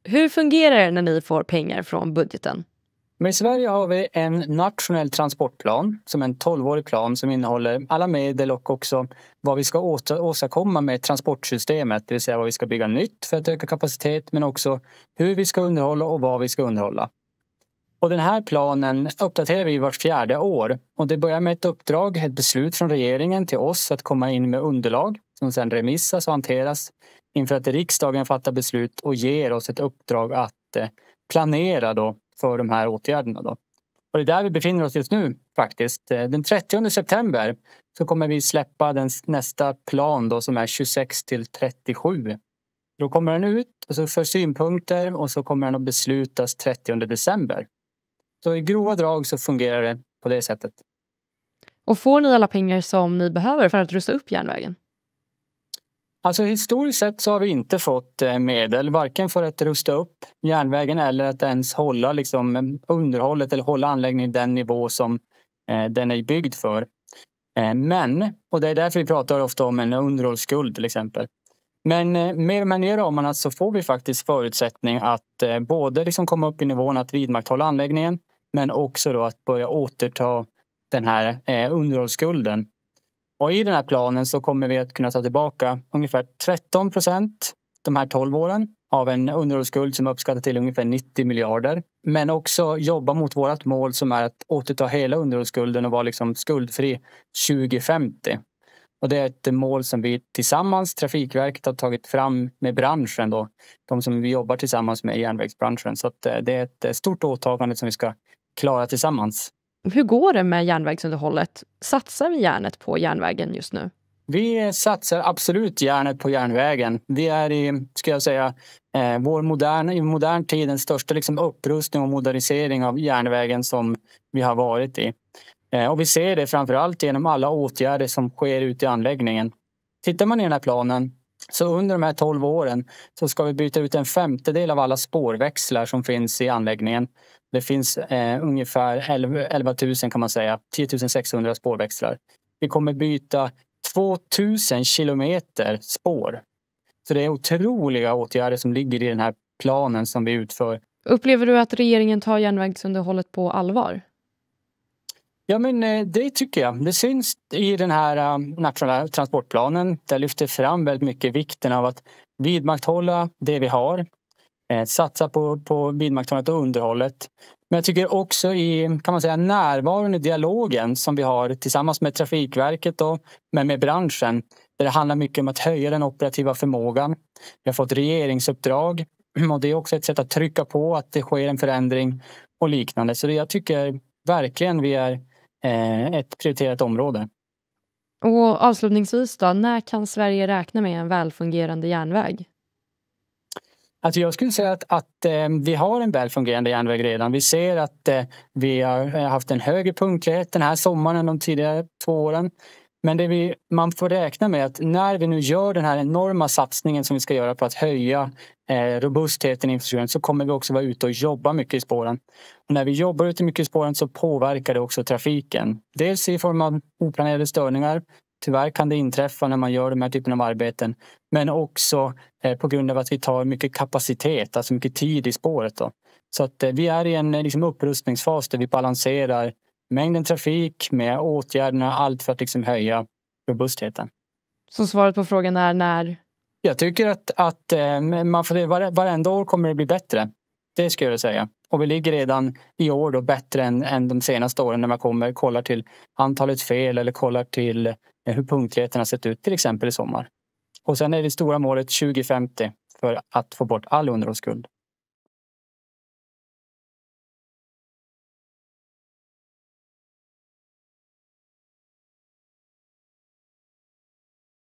Hur fungerar det när ni får pengar från budgeten? Men i Sverige har vi en nationell transportplan som är en 12-årig plan som innehåller alla medel och också vad vi ska åstadkomma med transportsystemet. Det vill säga vad vi ska bygga nytt för att öka kapacitet men också hur vi ska underhålla och vad vi ska underhålla. Och den här planen uppdaterar vi vart 4:e år. Och det börjar med ett uppdrag, ett beslut från regeringen till oss att komma in med underlag som sedan remissas och hanteras inför att riksdagen fattar beslut och ger oss ett uppdrag att planera då för de här åtgärderna. Då. Och det är där vi befinner oss just nu faktiskt. Den 30 september så kommer vi släppa nästa plan då, som är 26 till 37. Då kommer den ut och så för synpunkter och så kommer den att beslutas 30 december. Så i grova drag så fungerar det på det sättet. Och får ni alla pengar som ni behöver för att rusta upp järnvägen? Alltså historiskt sett så har vi inte fått medel, varken för att rusta upp järnvägen eller att ens hålla underhållet eller hålla anläggningen i den nivå som den är byggd för. Men, och det är därför vi pratar ofta om en underhållsskuld till exempel. Men med de här nya ramarna så får vi faktiskt förutsättning att både komma upp i nivån att vidmakthålla anläggningen men också då att börja återta den här underhållsskulden. Och i den här planen så kommer vi att kunna ta tillbaka ungefär 13% de här 12 åren av en underhållsskuld som är uppskattat till ungefär 90 miljarder. Men också jobba mot vårt mål som är att återta hela underhållsskulden och vara skuldfri 2050. Och det är ett mål som vi tillsammans, Trafikverket, har tagit fram med branschen då. De som vi jobbar tillsammans med i järnvägsbranschen. Så att det är ett stort åtagande som vi ska klara tillsammans. Hur går det med järnvägsunderhållet? Satsar vi järnet på järnvägen just nu? Vi satsar absolut järnet på järnvägen. Vi är i modern tid den största upprustning och modernisering av järnvägen som vi har varit i. Och vi ser det framförallt genom alla åtgärder som sker ute i anläggningen. Tittar man i den här planen så under de här 12 åren så ska vi byta ut en 1/5 av alla spårväxlar som finns i anläggningen. Det finns ungefär 11 000 kan man säga, 10 600 spårväxlar. Vi kommer byta 2000 kilometer spår. Så det är otroliga åtgärder som ligger i den här planen som vi utför. Upplever du att regeringen tar järnvägsunderhållet på allvar? Ja, men det tycker jag. Det syns i den här nationella transportplanen. Där lyfter fram väldigt mycket vikten av att vidmakthålla det vi har. Satsa på vidmakthållandet och underhållet. Men jag tycker också i, kan man säga, närvaron i dialogen som vi har tillsammans med Trafikverket då, men med branschen. Där det handlar mycket om att höja den operativa förmågan. Vi har fått regeringsuppdrag och det är också ett sätt att trycka på att det sker en förändring och liknande. Så jag tycker verkligen vi är ett prioriterat område. Och avslutningsvis då, när kan Sverige räkna med en välfungerande järnväg? Alltså jag skulle säga att vi har en välfungerande järnväg redan. Vi ser att vi har haft en högre punktlighet den här sommaren än de tidigare 2 åren. Men man får räkna med att när vi nu gör den här enorma satsningen som vi ska göra på att höja robustheten i infrastrukturen så kommer vi också vara ute och jobba mycket i spåren. Och när vi jobbar ute mycket i spåren så påverkar det också trafiken. Dels i form av oplanerade störningar. Tyvärr kan det inträffa när man gör de här typen av arbeten. Men också på grund av att vi tar mycket kapacitet, alltså mycket tid i spåret. Då. Så att vi är i en upprustningsfas där vi balanserar mängden trafik med åtgärderna, allt för att höja robustheten. Så svaret på frågan är när? Jag tycker att man får varenda år kommer det bli bättre. Det ska jag säga. Och vi ligger redan i år då bättre än de senaste åren när man kollar till antalet fel eller kollar till hur punktligheten har sett ut till exempel i sommar. Och sen är det stora målet 2050 för att få bort all underhållsskuld.